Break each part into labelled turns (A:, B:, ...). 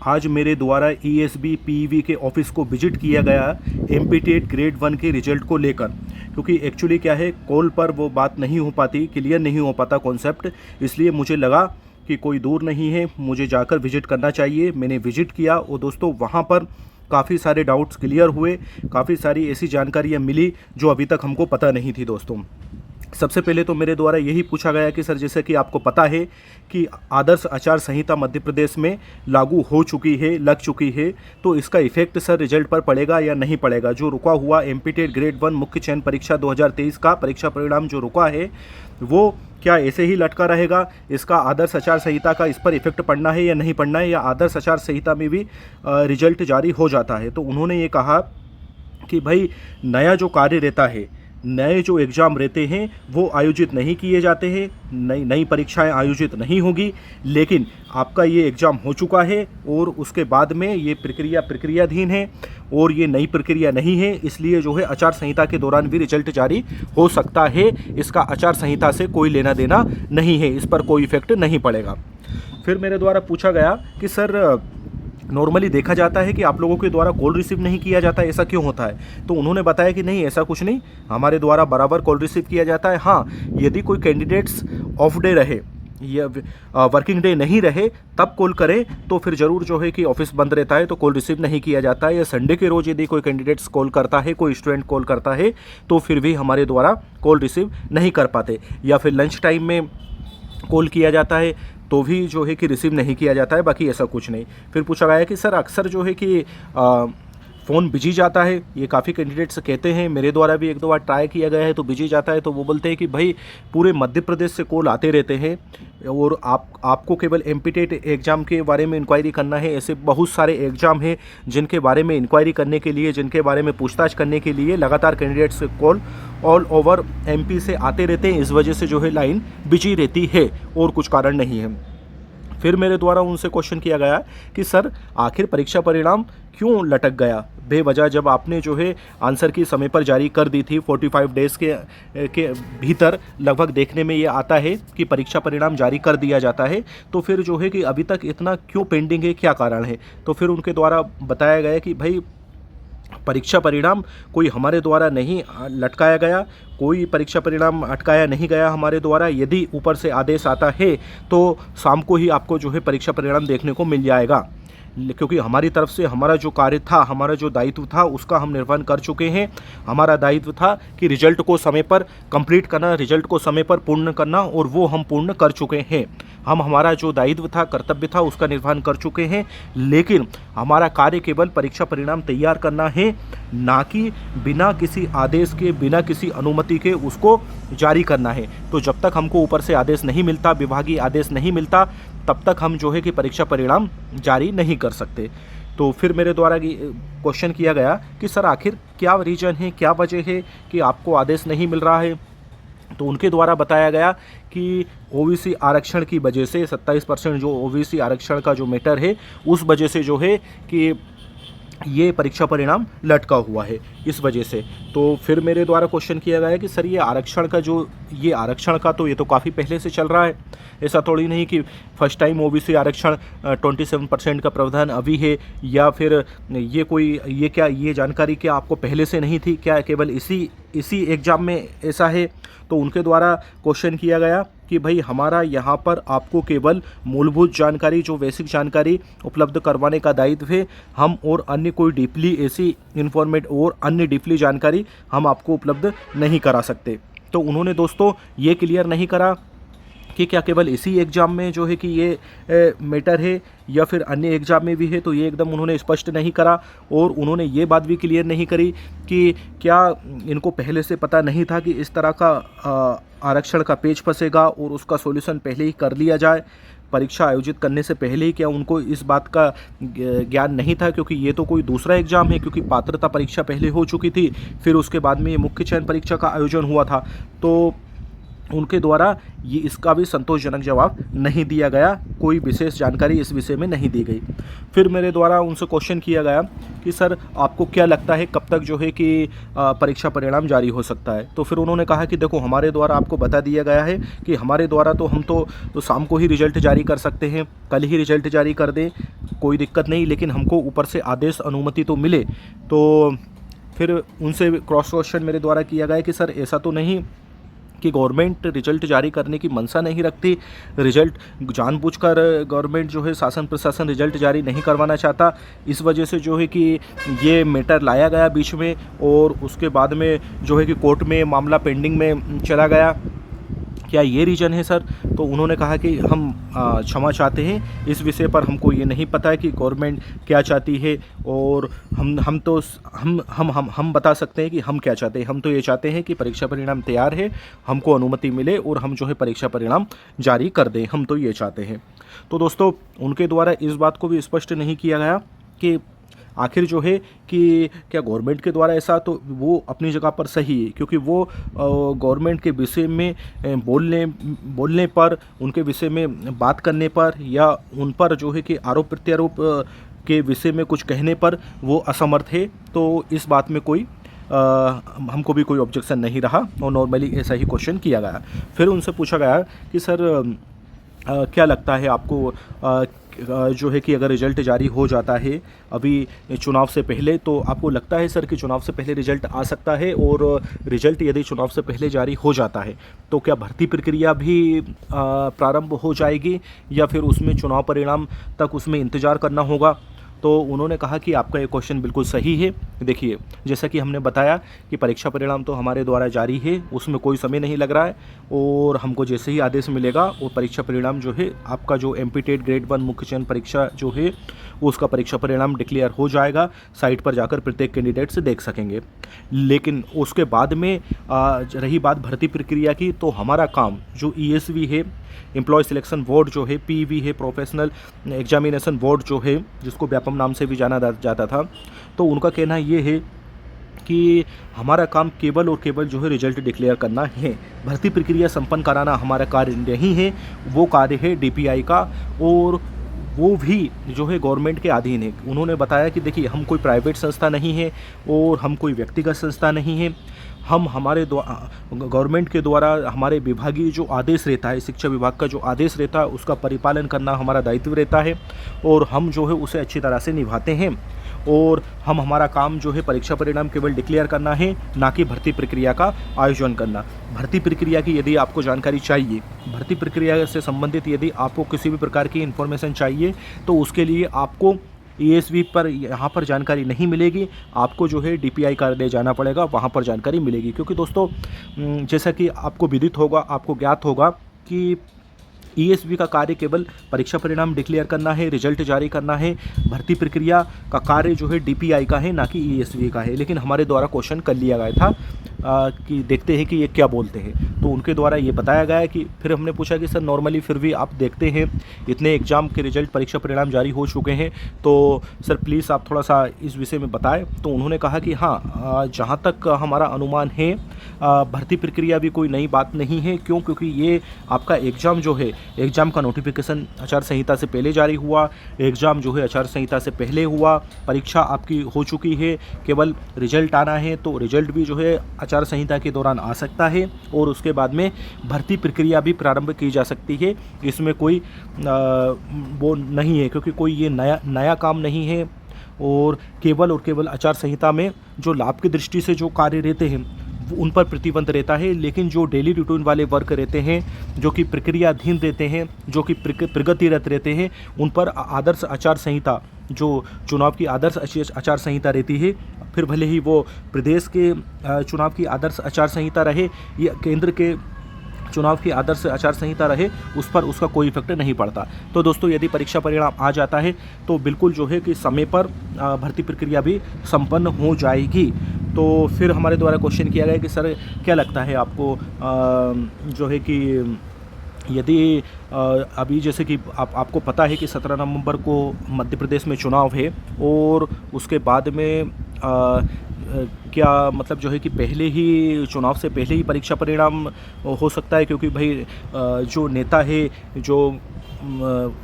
A: आज मेरे द्वारा ईएसबी पीईवी के ऑफिस को विजिट किया गया एमपीटेट ग्रेड 1 के रिजल्ट को लेकर, क्योंकि एक्चुअली क्या है, कॉल पर वो बात नहीं हो पाती, क्लियर नहीं हो पाता कॉन्सेप्ट, इसलिए मुझे लगा कि कोई दूर नहीं है, मुझे जाकर विजिट करना चाहिए। मैंने विजिट किया और दोस्तों वहाँ पर काफ़ी सारे डाउट्स क्लियर हुए, काफ़ी सारी ऐसी जानकारियाँ मिली जो अभी तक हमको पता नहीं थी। दोस्तों सबसे पहले तो मेरे द्वारा यही पूछा गया कि सर, जैसे कि आपको पता है कि आदर्श आचार संहिता मध्य प्रदेश में लागू हो चुकी है, लग चुकी है, तो इसका इफेक्ट सर रिजल्ट पर पड़ेगा या नहीं पड़ेगा। जो रुका हुआ एमपीटेट ग्रेड 1 मुख्य चयन परीक्षा 2023 का परीक्षा परिणाम जो रुका है, वो क्या ऐसे ही लटका रहेगा? इसका आदर्श आचार संहिता का इस पर इफेक्ट पड़ना है या नहीं पड़ना है, या आदर्श आचार संहिता में भी रिजल्ट जारी हो जाता है? तो उन्होंने ये कहा कि भाई नया जो कार्य रहता है, नए जो एग्ज़ाम रहते हैं वो आयोजित नहीं किए जाते हैं, नई परीक्षाएं आयोजित नहीं होगी, लेकिन आपका ये एग्ज़ाम हो चुका है और उसके बाद में ये प्रक्रियाधीन है और ये नई प्रक्रिया नहीं है, इसलिए जो है आचार संहिता के दौरान भी रिजल्ट जारी हो सकता है। इसका आचार संहिता से कोई लेना देना नहीं है, इस पर कोई इफेक्ट नहीं पड़ेगा। फिर मेरे द्वारा पूछा गया कि सर, नॉर्मली देखा जाता है कि आप लोगों के द्वारा कॉल रिसीव नहीं किया जाता है, ऐसा क्यों होता है? तो उन्होंने बताया कि नहीं, ऐसा कुछ नहीं, हमारे द्वारा बराबर कॉल रिसीव किया जाता है। हाँ, यदि कोई कैंडिडेट्स ऑफ डे रहे या वर्किंग डे नहीं रहे तब कॉल करें तो फिर ज़रूर जो है कि ऑफिस बंद रहता है तो कॉल रिसीव नहीं किया जाता है। या संडे के रोज़ यदि कोई कैंडिडेट्स कॉल करता है, कोई स्टूडेंट कॉल करता है, तो फिर भी हमारे द्वारा कॉल रिसीव नहीं कर पाते। या फिर लंच टाइम में कॉल किया जाता है तो भी जो है कि रिसीव नहीं किया जाता है, बाकी ऐसा कुछ नहीं। फिर पूछा गया कि सर, अक्सर जो है कि फ़ोन बिजी जाता है, ये काफ़ी कैंडिडेट्स कहते हैं, मेरे द्वारा भी एक दो बार ट्राई किया गया है तो बिजी जाता है। तो वो बोलते हैं कि भाई पूरे मध्य प्रदेश से कॉल आते रहते हैं और आपको केवल एमपीटेट एग्ज़ाम के बारे में इंक्वायरी करना है। ऐसे बहुत सारे एग्ज़ाम हैं जिनके बारे में इंक्वायरी करने के लिए, जिनके बारे में पूछताछ करने के लिए लगातार candidates call all over MP से आते रहते हैं, इस वजह से जो है लाइन बिजी रहती है और कुछ कारण नहीं है। फिर मेरे द्वारा उनसे क्वेश्चन किया गया कि सर, आखिर परीक्षा परिणाम क्यों लटक गया बेवजह, जब आपने जो है आंसर की समय पर जारी कर दी थी। 45 डेज़ के भीतर लगभग देखने में ये आता है कि परीक्षा परिणाम जारी कर दिया जाता है, तो फिर जो है कि अभी तक इतना क्यों पेंडिंग है, क्या कारण है? तो फिर उनके द्वारा बताया गया कि भाई परीक्षा परिणाम कोई हमारे द्वारा नहीं लटकाया गया, कोई परीक्षा परिणाम अटकाया नहीं गया हमारे द्वारा। यदि ऊपर से आदेश आता है तो शाम को ही आपको जो है परीक्षा परिणाम देखने को मिल जाएगा, क्योंकि हमारी तरफ से हमारा जो कार्य था, हमारा जो दायित्व था, उसका हम निर्वहन कर चुके हैं। हमारा दायित्व था कि रिजल्ट को समय पर कंप्लीट करना, रिजल्ट को समय पर पूर्ण करना, और वो हम पूर्ण कर चुके हैं। हमारा जो दायित्व था, कर्तव्य था, उसका निर्वहन कर चुके हैं। लेकिन हमारा कार्य केवल परीक्षा परिणाम तैयार करना है, ना कि बिना किसी आदेश के, बिना किसी अनुमति के उसको जारी करना है। तो जब तक हमको ऊपर से आदेश नहीं मिलता, विभागीय आदेश नहीं मिलता, तब तक हम जो है कि परीक्षा परिणाम जारी नहीं कर सकते। तो फिर मेरे द्वारा क्वेश्चन किया गया कि सर, आखिर क्या रीज़न है, क्या वजह है कि आपको आदेश नहीं मिल रहा है? तो उनके द्वारा बताया गया कि ओबीसी आरक्षण की वजह से 27% जो ओबीसी आरक्षण का जो मैटर है, उस वजह से जो है कि ये परीक्षा परिणाम लटका हुआ है, इस वजह से। तो फिर मेरे द्वारा क्वेश्चन किया गया कि सर, ये आरक्षण का तो ये तो काफ़ी पहले से चल रहा है, ऐसा थोड़ी नहीं कि फर्स्ट टाइम ओबीसी आरक्षण 27% का प्रावधान अभी है, या फिर ये जानकारी क्या आपको पहले से नहीं थी, क्या केवल इसी एग्ज़ाम में ऐसा है? तो उनके द्वारा क्वेश्चन किया गया कि भाई हमारा यहाँ पर आपको केवल मूलभूत जानकारी, जो बेसिक जानकारी उपलब्ध करवाने का दायित्व है। हम और अन्य कोई डीपली ऐसी इन्फॉर्मेट और अन्य डीपली जानकारी हम आपको उपलब्ध नहीं करा सकते। तो उन्होंने दोस्तों ये क्लियर नहीं करा कि क्या केवल इसी एग्ज़ाम में जो है कि ये मैटर है या फिर अन्य एग्ज़ाम में भी है, तो ये एकदम उन्होंने स्पष्ट नहीं करा। और उन्होंने ये बात भी क्लियर नहीं करी कि क्या इनको पहले से पता नहीं था कि इस तरह का आरक्षण का पेच फंसेगा और उसका सॉल्यूशन पहले ही कर लिया जाए, परीक्षा आयोजित करने से पहले ही क्या उनको इस बात का ज्ञान नहीं था? क्योंकि ये तो कोई दूसरा एग्ज़ाम है, क्योंकि पात्रता परीक्षा पहले हो चुकी थी, फिर उसके बाद में ये मुख्य चयन परीक्षा का आयोजन हुआ था। तो उनके द्वारा ये इसका भी संतोषजनक जवाब नहीं दिया गया, कोई विशेष जानकारी इस विषय में नहीं दी गई। फिर मेरे द्वारा उनसे क्वेश्चन किया गया कि सर, आपको क्या लगता है कब तक जो है कि परीक्षा परिणाम जारी हो सकता है? तो फिर उन्होंने कहा कि देखो, हमारे द्वारा आपको बता दिया गया है कि हमारे द्वारा तो हम तो शाम को ही रिजल्ट जारी कर सकते हैं, कल ही रिजल्ट जारी कर दें, कोई दिक्कत नहीं, लेकिन हमको ऊपर से आदेश अनुमति तो मिले। तो फिर उनसे क्रॉस क्वेश्चन मेरे द्वारा किया गया कि सर ऐसा तो नहीं कि गवर्नमेंट रिजल्ट जारी करने की मंशा नहीं रखती, रिजल्ट जानबूझकर गवर्नमेंट जो है शासन प्रशासन रिजल्ट जारी नहीं करवाना चाहता, इस वजह से जो है कि ये मैटर लाया गया बीच में, और उसके बाद में जो है कि कोर्ट में मामला पेंडिंग में चला गया। क्या ये रीज़न है सर? तो उन्होंने कहा कि हम क्षमा चाहते हैं, इस विषय पर हमको ये नहीं पता है कि गवर्नमेंट क्या चाहती है, और हम बता सकते हैं कि हम क्या चाहते हैं। हम तो ये चाहते हैं कि परीक्षा परिणाम तैयार है, हमको अनुमति मिले और हम जो है परीक्षा परिणाम जारी कर दें, हम तो ये चाहते हैं। तो दोस्तों, उनके द्वारा इस बात को भी स्पष्ट नहीं किया गया कि आखिर जो है कि क्या गवर्नमेंट के द्वारा ऐसा, तो वो अपनी जगह पर सही है, क्योंकि वो गवर्नमेंट के विषय में बोलने पर, उनके विषय में बात करने पर, या उन पर जो है कि आरोप प्रत्यारोप के विषय में कुछ कहने पर वो असमर्थ है। तो इस बात में कोई हमको भी कोई ऑब्जेक्शन नहीं रहा, और नॉर्मली ऐसा ही क्वेश्चन किया गया। फिर उनसे पूछा गया कि सर क्या लगता है आपको जो है कि अगर रिजल्ट जारी हो जाता है अभी चुनाव से पहले, तो आपको लगता है सर कि चुनाव से पहले रिजल्ट आ सकता है? और रिजल्ट यदि चुनाव से पहले जारी हो जाता है तो क्या भर्ती प्रक्रिया भी प्रारंभ हो जाएगी, या फिर उसमें चुनाव परिणाम तक उसमें इंतज़ार करना होगा? तो उन्होंने कहा कि आपका ये क्वेश्चन बिल्कुल सही है। देखिए, जैसा कि हमने बताया कि परीक्षा परिणाम तो हमारे द्वारा जारी है, उसमें कोई समय नहीं लग रहा है, और हमको जैसे ही आदेश मिलेगा वो परीक्षा परिणाम जो है, आपका जो एमपी-टेट ग्रेड 1 मुख्य चयन परीक्षा जो है उसका परीक्षा परिणाम डिक्लेयर हो जाएगा। साइट पर जाकर प्रत्येक कैंडिडेट से देख सकेंगे। लेकिन उसके बाद में रही बात भर्ती प्रक्रिया की, तो हमारा काम जो ईएसवी है, एम्प्लॉय सिलेक्शन बोर्ड जो है, पीवी है, प्रोफेशनल एग्जामिनेशन बोर्ड जो है, जिसको व्यापम नाम से भी जाना जाता था, तो उनका कहना ये है कि हमारा काम केवल और केवल जो है रिजल्ट डिक्लेयर करना है, भर्ती प्रक्रिया संपन्न कराना हमारा कार्य नहीं है, वो कार्य है डीपीआई का, और वो भी जो है गवर्नमेंट के अधीन है। उन्होंने बताया कि देखिए, हम कोई प्राइवेट संस्था नहीं है और हम कोई व्यक्तिगत संस्था नहीं है, हम हमारे गवर्नमेंट के द्वारा हमारे विभागीय जो आदेश रहता है, शिक्षा विभाग का जो आदेश रहता है, उसका परिपालन करना हमारा दायित्व रहता है, और हम जो है उसे अच्छी तरह से निभाते हैं। और हमारा काम जो है परीक्षा परिणाम केवल डिक्लेयर करना है, ना कि भर्ती प्रक्रिया का आयोजन करना। भर्ती प्रक्रिया की यदि आपको जानकारी चाहिए, भर्ती प्रक्रिया से संबंधित यदि आपको किसी भी प्रकार की इन्फॉर्मेशन चाहिए, तो उसके लिए आपको ईएसवी पर यहाँ पर जानकारी नहीं मिलेगी, आपको जो है डीपीआई कार्यालय जाना पड़ेगा, वहाँ पर जानकारी मिलेगी। क्योंकि दोस्तों, जैसा कि आपको विदित होगा, आपको ज्ञात होगा कि ईएसवी का कार्य केवल परीक्षा परिणाम डिक्लेयर करना है, रिजल्ट जारी करना है। भर्ती प्रक्रिया का कार्य जो है डीपीआई का है, ना कि ईएसवी का है। लेकिन हमारे द्वारा क्वेश्चन कर लिया गया था कि देखते हैं कि ये क्या बोलते हैं, तो उनके द्वारा ये बताया गया है कि फिर हमने पूछा कि सर नॉर्मली फिर भी आप देखते हैं इतने एग्ज़ाम के रिजल्ट, परीक्षा परिणाम जारी हो चुके हैं, तो सर प्लीज़ आप थोड़ा सा इस विषय में बताएं। तो उन्होंने कहा कि हाँ, जहाँ तक हमारा अनुमान है, भर्ती प्रक्रिया भी कोई नई बात नहीं है। क्यों? क्योंकि ये आपका एग्ज़ाम जो है, एग्ज़ाम का नोटिफिकेशन आचार संहिता से पहले जारी हुआ, एग्ज़ाम जो है आचार संहिता से पहले हुआ, परीक्षा आपकी हो चुकी है, केवल रिजल्ट आना है, तो रिजल्ट भी जो है आचार संहिता के दौरान आ सकता है, और उसके बाद में भर्ती प्रक्रिया भी प्रारंभ की जा सकती है। इसमें कोई वो नहीं है, क्योंकि कोई ये नया काम नहीं है, और केवल आचार संहिता में जो लाभ की दृष्टि से जो कार्य रहते हैं उन पर प्रतिबंध रहता है। लेकिन जो डेली रूटीन वाले वर्क रहते हैं, जो कि प्रक्रियाधीन रहते हैं, जो कि प्रगतिरत रहते हैं, उन पर आदर्श आचार संहिता, जो चुनाव की आदर्श आचार संहिता रहती है, फिर भले ही वो प्रदेश के चुनाव की आदर्श आचार संहिता रहे या केंद्र के चुनाव की आदर्श आचार संहिता रहे, उस पर उसका कोई इफेक्ट नहीं पड़ता। तो दोस्तों, यदि परीक्षा परिणाम आ जाता है तो बिल्कुल जो है कि समय पर भर्ती प्रक्रिया भी संपन्न हो जाएगी। तो फिर हमारे द्वारा क्वेश्चन किया गया कि सर क्या लगता है आपको जो है कि यदि अभी जैसे कि आपको पता है कि 17 नवंबर को मध्य प्रदेश में चुनाव है, और उसके बाद में क्या मतलब जो है कि पहले ही चुनाव से पहले ही परीक्षा परिणाम हो सकता है? क्योंकि भाई जो नेता है, जो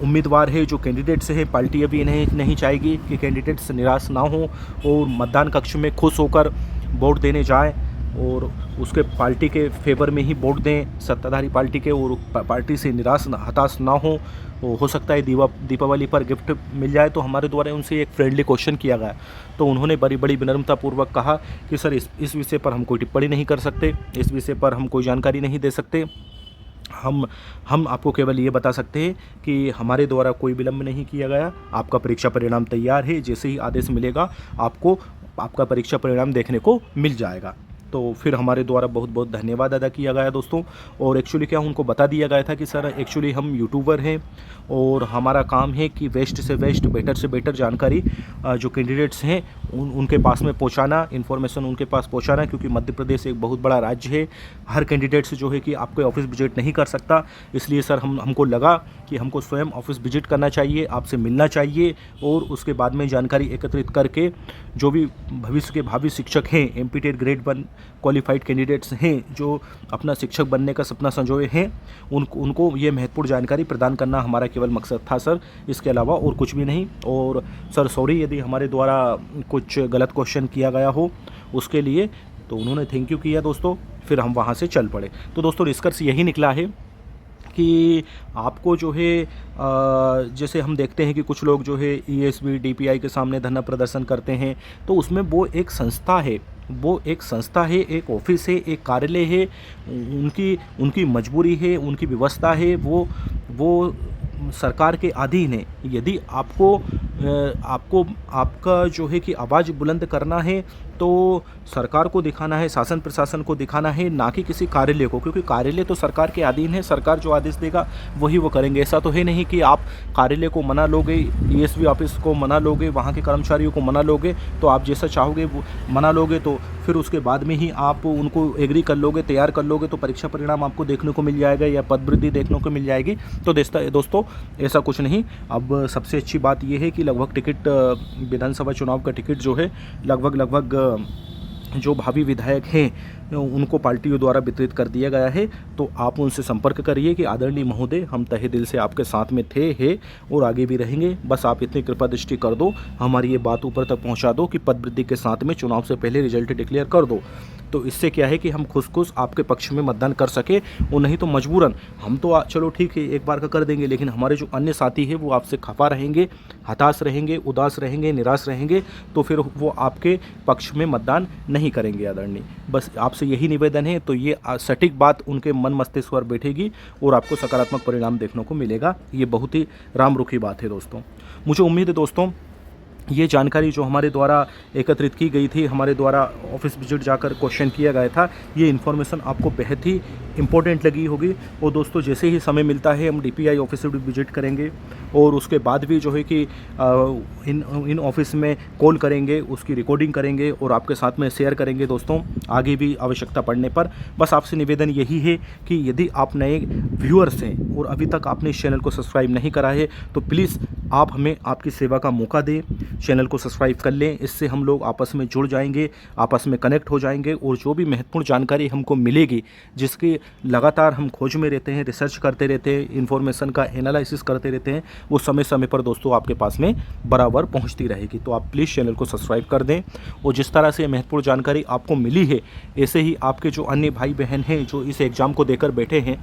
A: उम्मीदवार है, जो कैंडिडेट्स हैं, पार्टी अभी इन्हें नहीं चाहेगी कि कैंडिडेट्स निराश ना हो और मतदान कक्ष में खुश होकर वोट देने जाएं, और उसके पार्टी के फेवर में ही वोट दें, सत्ताधारी पार्टी के, और पार्टी से हताश ना हो। वो हो सकता है दीपावली पर गिफ्ट मिल जाए। तो हमारे द्वारा उनसे एक फ्रेंडली क्वेश्चन किया गया, तो उन्होंने बड़ी बड़ी विनम्रतापूर्वक कहा कि सर इस विषय पर हम कोई टिप्पणी नहीं कर सकते, इस विषय पर हम कोई जानकारी नहीं दे सकते। हम आपको केवल ये बता सकते हैं कि हमारे द्वारा कोई विलंब नहीं किया गया, आपका परीक्षा परिणाम तैयार है, जैसे ही आदेश मिलेगा आपको आपका परीक्षा परिणाम देखने को मिल जाएगा। तो फिर हमारे द्वारा बहुत बहुत धन्यवाद अदा किया गया दोस्तों। और एक्चुअली क्या उनको बता दिया गया था कि सर एक्चुअली हम यूट्यूबर हैं और हमारा काम है कि वेस्ट से वेस्ट, बेटर से बेटर जानकारी जो कैंडिडेट्स हैं उनके पास में पहुंचाना, इन्फॉर्मेशन उनके पास पहुंचाना, क्योंकि मध्य प्रदेश एक बहुत बड़ा राज्य है। हर कैंडिडेट्स जो है कि आपके ऑफिस विजिट नहीं कर सकता, इसलिए सर हमको लगा कि हमको स्वयं ऑफिस विजिट करना चाहिए, आपसे मिलना चाहिए और उसके बाद में जानकारी एकत्रित करके जो भी भविष्य के भावी शिक्षक हैं, एमपीटेट ग्रेड 1 क्वालिफाइड कैंडिडेट्स हैं जो अपना शिक्षक बनने का सपना संजोए हैं, उनको ये महत्वपूर्ण जानकारी प्रदान करना हमारा केवल मकसद था सर, इसके अलावा और कुछ भी नहीं। और सर सॉरी यदि हमारे द्वारा कुछ गलत क्वेश्चन किया गया हो उसके लिए। तो उन्होंने थैंक यू किया दोस्तों, फिर हम वहाँ से चल पड़े। तो दोस्तों निष्कर्ष यही निकला है कि आपको जो है जैसे हम देखते हैं कि कुछ लोग जो है ईएसबी डीपीआई के सामने धरना प्रदर्शन करते हैं, तो उसमें वो एक संस्था है, एक ऑफिस है, एक कार्यालय है, उनकी मजबूरी है, उनकी व्यवस्था है, वो सरकार के अधीन है। यदि आपको आपका जो है कि आवाज़ बुलंद करना है तो सरकार को दिखाना है, शासन प्रशासन को दिखाना है, ना कि किसी कार्यालय को, क्योंकि कार्यालय तो सरकार के अधीन है, सरकार जो आदेश देगा वही वो करेंगे। ऐसा तो है नहीं कि आप कार्यालय को मना लोगे, ईएसबी ऑफिस को मना लोगे, वहाँ के कर्मचारियों को मना लोगे, तो आप जैसा चाहोगे वो मना लोगे, तो फिर उसके बाद में ही आप उनको एग्री कर लोगे, तैयार कर लोगे, तो परीक्षा परिणाम आपको देखने को मिल जाएगा या पद वृद्धि देखने को मिल जाएगी। तो दोस्तों ऐसा कुछ नहीं। अब सबसे अच्छी बात यह है कि लगभग टिकट, विधानसभा चुनाव का टिकट जो है लगभग जो भावी विधायक हैं उनको पार्टियों द्वारा वितरित कर दिया गया है। तो आप उनसे संपर्क करिए कि आदरणीय महोदय, हम तहे दिल से आपके साथ में थे, हैं और आगे भी रहेंगे। बस आप इतनी कृपा दृष्टि कर दो, हमारी ये बात ऊपर तक पहुंचा दो कि पद वृद्धि के साथ में चुनाव से पहले रिजल्ट डिक्लेयर कर दो। तो इससे क्या है कि हम खुश आपके पक्ष में मतदान कर सके, और नहीं तो मजबूरन हम तो चलो ठीक है एक बार का कर देंगे, लेकिन हमारे जो अन्य साथी हैं वो आपसे खफा रहेंगे, हताश रहेंगे, उदास रहेंगे, निराश रहेंगे, तो फिर वो आपके पक्ष में मतदान नहीं करेंगे आदरणीय। बस आपसे यही निवेदन है। तो ये सटीक बात उनके मन मस्तिष्क पर बैठेगी और आपको सकारात्मक परिणाम देखने को मिलेगा। ये बहुत ही राम रुखी बात है दोस्तों। मुझे उम्मीद है दोस्तों ये जानकारी जो हमारे द्वारा एकत्रित की गई थी, हमारे द्वारा ऑफिस विजिट जाकर क्वेश्चन किया गया था, ये इन्फॉर्मेशन आपको बेहद ही इम्पोर्टेंट लगी होगी। और दोस्तों जैसे ही समय मिलता है हम डीपीआई ऑफिस विजिट करेंगे और उसके बाद भी जो है कि इन ऑफिस में कॉल करेंगे, उसकी रिकॉर्डिंग करेंगे और आपके साथ में शेयर करेंगे दोस्तों, आगे भी आवश्यकता पड़ने पर। बस आपसे निवेदन यही है कि यदि आप नए व्यूअर्स हैं और अभी तक आपने इस चैनल को सब्सक्राइब नहीं करा है तो प्लीज़ आप हमें आपकी सेवा का मौका दें, चैनल को सब्सक्राइब कर लें। इससे हम लोग आपस में जुड़ जाएंगे, आपस में कनेक्ट हो जाएंगे और जो भी महत्वपूर्ण जानकारी हमको मिलेगी, जिसकी लगातार हम खोज में रहते हैं, रिसर्च करते रहते हैं, इन्फॉर्मेशन का एनालिसिस करते रहते हैं, वो समय समय पर दोस्तों आपके पास में बराबर पहुंचती रहेगी। तो आप प्लीज़ चैनल को सब्सक्राइब कर दें। और जिस तरह से महत्वपूर्ण जानकारी आपको मिली है, ऐसे ही आपके जो अन्य भाई बहन हैं जो इस एग्ज़ाम को देकर बैठे हैं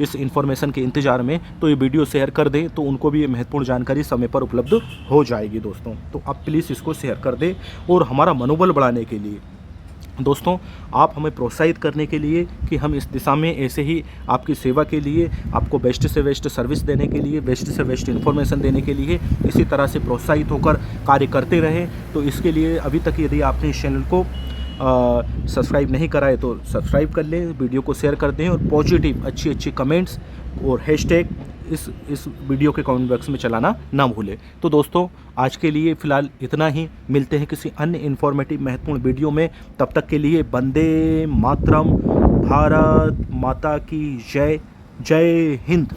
A: इस इन्फॉर्मेशन के इंतज़ार में, तो ये वीडियो शेयर कर दें, तो उनको भी ये महत्वपूर्ण जानकारी समय पर उपलब्ध हो जाएगी दोस्तों। तो आप प्लीज़ इसको शेयर कर दें। और हमारा मनोबल बढ़ाने के लिए दोस्तों, आप हमें प्रोत्साहित करने के लिए कि हम इस दिशा में ऐसे ही आपकी सेवा के लिए, आपको बेस्ट से बेस्ट सर्विस देने के लिए, बेस्ट से बेस्ट इन्फॉर्मेशन देने के लिए इसी तरह से प्रोत्साहित होकर कार्य करते रहें। तो इसके लिए अभी तक यदि आपने इस चैनल को सब्सक्राइब नहीं करा है तो सब्सक्राइब कर लें, वीडियो को शेयर कर दें और पॉजिटिव अच्छी कमेंट्स और हैशटैग इस वीडियो के कमेंट बॉक्स में चलाना ना भूलें। तो दोस्तों आज के लिए फ़िलहाल इतना ही, मिलते हैं किसी अन्य इन्फॉर्मेटिव महत्वपूर्ण वीडियो में। तब तक के लिए वंदे मातरम, भारत माता की जय, जय हिंद।